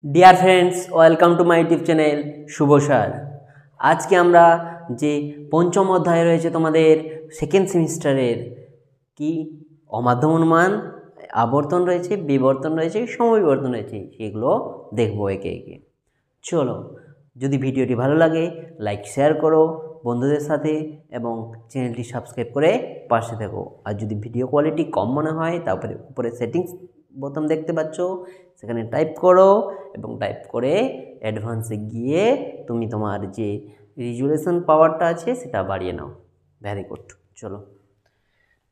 Deer friends, welcome to my YouTube channel Shubho sir. আজকে আমরা যে পঞ্চম অধ্যায় রয়েছে তোমাদের সেকেন্ড সেমিস্টারের কি অমাধ্যম অনুমান, আবর্তন রয়েছে, বিবর্তন রয়েছে, সমবিবর্তন রয়েছে, সেগুলো দেখবো একে একে। চলো, যদি ভিডিওটি ভালো লাগে লাইক শেয়ার করো বন্ধুদের সাথে এবং চ্যানেলটি সাবস্ক্রাইব করে পাশে থেকো। আর যদি ভিডিও কোয়ালিটি কম মনে হয় তারপরে উপরে সেটিংস বোতাম দেখতে পাচ্ছ, সেখানে টাইপ করো এবং টাইপ করে অ্যাডভান্সে গিয়ে তুমি তোমার যে রেজুলেশন পাওয়ারটা আছে সেটা বাড়িয়ে নাও। Very good. চলো,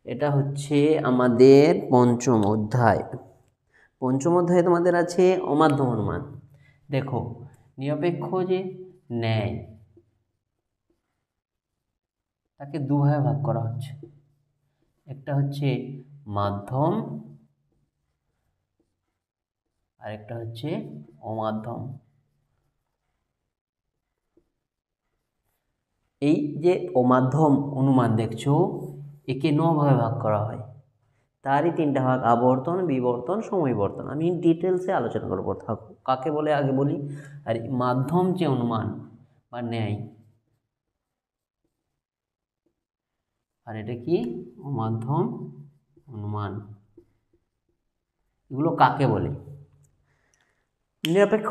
এটা হচ্ছে আমাদের পঞ্চম অধ্যায়। পঞ্চম অধ্যায়ে তোমাদের আছে অমাধ্যম অনুমান। দেখো, নিরপেক্ষ যে ন্যায় তাকে দুভাবে ভাগ করা হচ্ছে। একটা হচ্ছে মাধ্যম আর একটা হচ্ছে অমাধ্যম। এই যে অমাধ্যম অনুমান দেখছো, একে 9 ভাগে ভাগ করা হয়। তারই 3টা ভাগ: আবর্তন, বিবর্তন, সমবিবর্তন। আমি ডিটেলসে আলোচনা করবো। কাকে বলে আগে বলি। আর মাধ্যম যে অনুমান বা ন্যায়, আর এটা কি অমাধ্যম অনুমান, এগুলো কাকে বলে? নিরপেক্ষ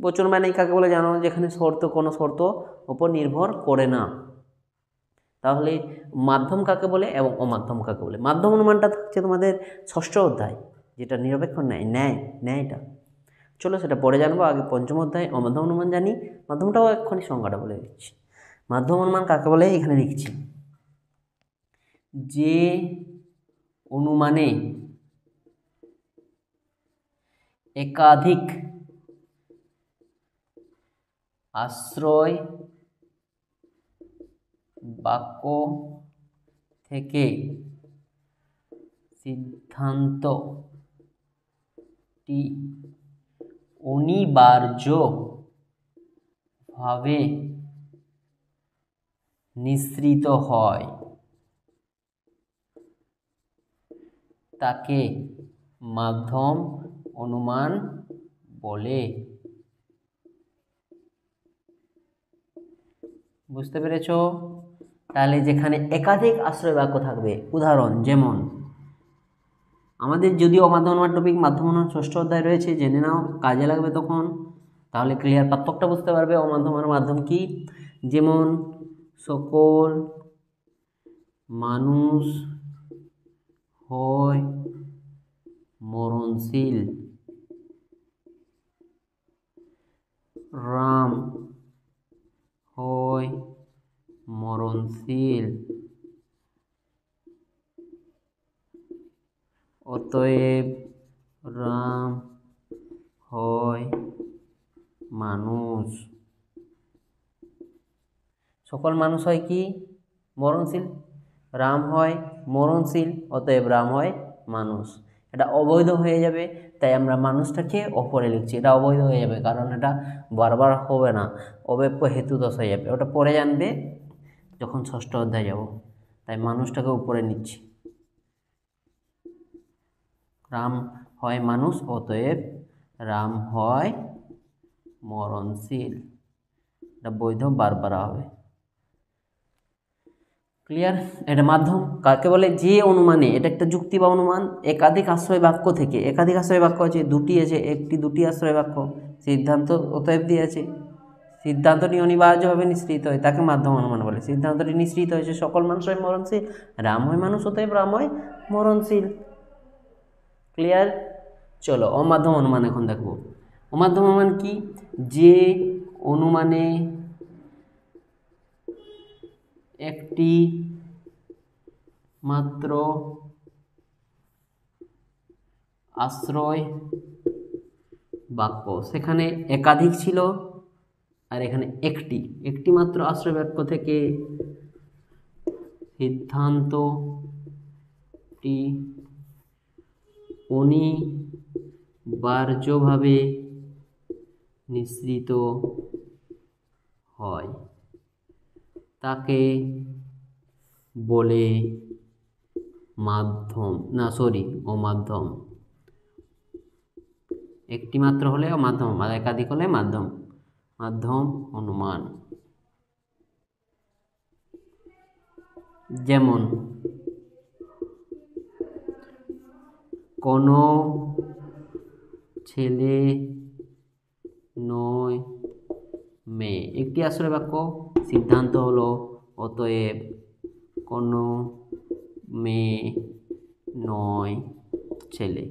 বচন মানে কাকে বলে জানো? যেখানে কোনো শর্ত উপর নির্ভর করে না। তাহলে মাধ্যম কাকে বলে এবং অমাধ্যম কাকে বলে? মাধ্যম অনুমানটা থাকছে তোমাদের ষষ্ঠ অধ্যায়, যেটা নিরপেক্ষ ন্যায়টা। চলো সেটা পরে জানবো। আগে পঞ্চম অধ্যায় অমাধ্যম অনুমান জানি, মাধ্যমটাও এক্ষুনি সংজ্ঞাটা বলে দিচ্ছি। মাধ্যম অনুমান কাকে বলে এখানে লিখছি। যে অনুমানে একাধিক আশ্রয় বাক্য থেকে সিদ্ধান্তটি অনিবার্যভাবে নিঃসৃত হয় তাকে মাধ্যম অনুমান বলে। বুঝতে পেরেছ? তাহলে যেখানে একাধিক আশ্রয় বাক্য থাকবে, উদাহরণ যেমন আমাদের যদিও অমাধ্যম অনুমান টপিক মাধ্যম অনুমান ষষ্ঠ অধ্যায় রয়েছে, জেনে নাও, কাজে লাগবে তখন। তাহলে ক্লিয়ার পার্থক্যটা বুঝতে পারবে অমাধ্যম আর মাধ্যম কি। যেমন সকল মানুষ হয় মরণশীল, রাম হয় মরণশীল, অতএব রাম হয় মানুষ। সকল মানুষ হয় কি? মরণশীল। রাম হয় মরণশীল, অতএব রাম হয় মানুষ। এটা অবৈধ হয়ে যাবে, তাই আমরা মানুষটাকে ওপরে লিখছি। এটা অবৈধ হয়ে যাবে কারণ এটা বারবার হবে না, অব্যপ্য হেতু দোষ হয়ে যাবে। ওটা পরে জানবে যখন ষষ্ঠ অধ্যায় যাব। তাই মানুষটাকে উপরে নিচ্ছি। রাম হয় মানুষ, অতএব রাম হয় মরণশীল। এটা বৈধ বারবার হবে। ক্লিয়ার? এটা মাধ্যম কাকে বলে? যে অনুমানে, এটা একটা যুক্তি বা অনুমান, একাধিক আশ্রয় বাক্য থেকে, একাধিক আশ্রয় বাক্য আছে, দুটি আছে, দুটি আশ্রয় বাক্য, সিদ্ধান্ত অতএব দিয়েছে, সিদ্ধান্তটি অনিবার্যভাবে নিঃসৃত হয়, তাকে মাধ্যম অনুমান বলে। সিদ্ধান্তটি নিঃসৃত হয়েছে সকল মানুষ হয় মরণশীল, রাম হয় মানুষ, অতএব রাম হয় মরণশীল। ক্লিয়ার? চলো অমাধ্যম অনুমান এখন দেখবো। অমাধ্যম অনুমান কি? যে অনুমানে একটি মাত্র আশ্রয় বাক্য, সেখানে একাধিক ছিল আর এখানে একটি মাত্র আশ্রয় বাক্য থেকে সিদ্ধান্তটি অনিবার্যভাবে নিঃসৃত হয় তাকে বলে অমাধ্যম। একটি মাত্র হলে মাধ্যম, আর একাধিক হলে মাধ্যম। মাধ্যম অনুমান যেমন কোনো ছেলে নয় মেয়ে, একটি আশ্রয় বাক্য। সিদ্ধান্ত হলো অতএব কোনো মেয়ে নয় ছেলে।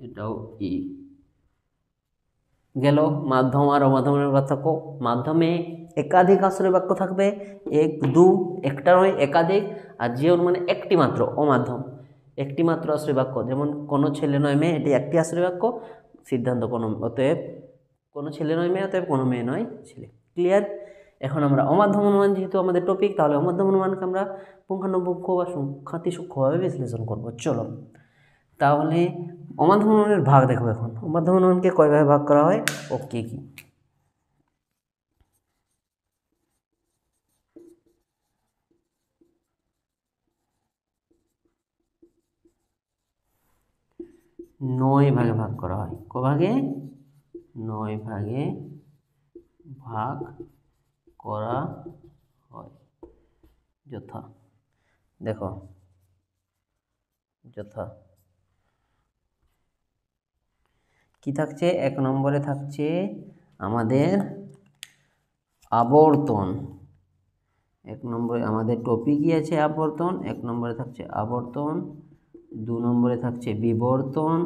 এটাও গেল। মাধ্যম আর অমাধ্যমের পার্থক্য। মাধ্যমে একাধিক আশ্রয় বাক্য থাকবে, এক দু, একটা নয় একাধিক। আর যে অনুমানে একটি মাত্র অমাধ্যম, একটি মাত্র আশ্রয় বাক্য। যেমন কোনো ছেলে নয় মেয়ে, এটি একটি আশ্রয় বাক্য। সিদ্ধান্ত কোনো, অতএব কোনো ছেলে নয় মেয়ে, অতএব কোনো মেয়ে নয় ছেলে। ক্লিয়ার? এখন আমরা অমাধ্যম অনুমান যেহেতু আমাদের টপিক, তাহলে অমাধ্যম অনুমানকে আমরা পুঙ্খানুপুঙ্খ বা সূক্ষ্মভাবে বিশ্লেষণ করব। চলো তাহলে অমাধ্যম অনুমানের ভাগ দেখো। এখন অমাধ্যম অনুমানকে কয়ভাবে ভাগ করা হয় ও কি কি। নয় ভাগে ভাগ করা হয়। ক ভাগে? 9 ভাগে ভাগ করা হয়। যথা, দেখো যথা কি থাকছে? 1 নম্বরে থাকছে আমাদের আবর্তন। 1 নম্বরে আমাদের টপিকই আছে আবর্তন। 1 নম্বরে থাকছে আবর্তন। 2 নম্বরে থাকছে বিবর্তন।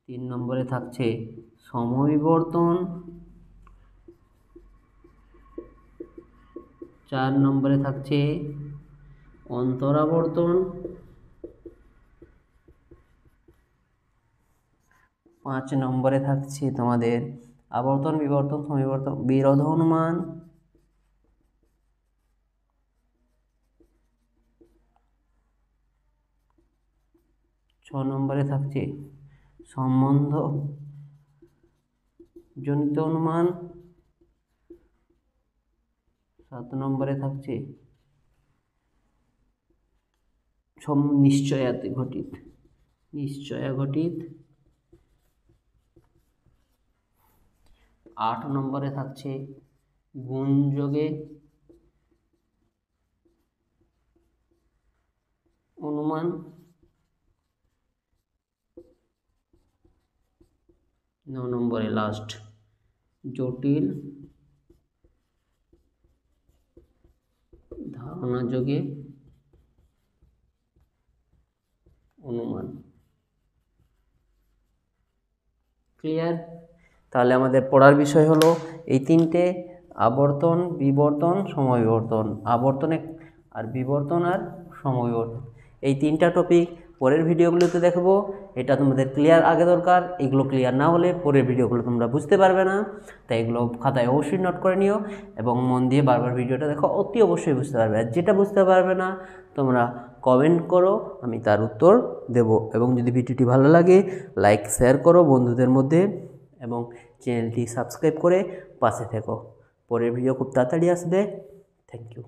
3 নম্বরে থাকছে সমবিবর্তন। 4 নম্বরে থাকছে অন্তরাবর্তন। 5 নম্বরে থাকছে তোমাদের আবর্তন, বিবর্তন, সমবিবর্তন, বিরোধ অনুমান। 6 নম্বরে থাকছে সম্বন্ধ জনিত অনুমান। 7 নম্বরে থাকছে নিশ্চয়া ঘটিত। 8 নম্বরে থাকছে গুণযোগে অনুমান। 9 নম্বরে লাস্ট জটিল ধারণা যোগে অনুমান। ক্লিয়ার? তাহলে আমাদের পড়ার বিষয় হলো এই তিনটে: আবর্তন, বিবর্তন, সমবিবর্তন। আবর্তন আর বিবর্তন আর সমবিবর্তন, এই তিনটা টপিক পরের ভিডিওগুলোতে দেখবো। এটা তোমাদের ক্লিয়ার আগে দরকার। এগুলো ক্লিয়ার না হলে পরের ভিডিওগুলো তোমরা বুঝতে পারবে না। তাই এগুলো খাতায় অবশ্যই নোট করে নিও এবং মন দিয়ে বারবার ভিডিওটা দেখো, অতি অবশ্যই বুঝতে পারবে। আর যেটা বুঝতে পারবে না তোমরা কমেন্ট করো, আমি তার উত্তর দেব। এবং যদি ভিডিওটি ভালো লাগে লাইক শেয়ার করো বন্ধুদের মধ্যে এবং চ্যানেলটি সাবস্ক্রাইব করে পাশে থেকো। পরের ভিডিও খুব তাড়াতাড়ি আসবে। Thank you.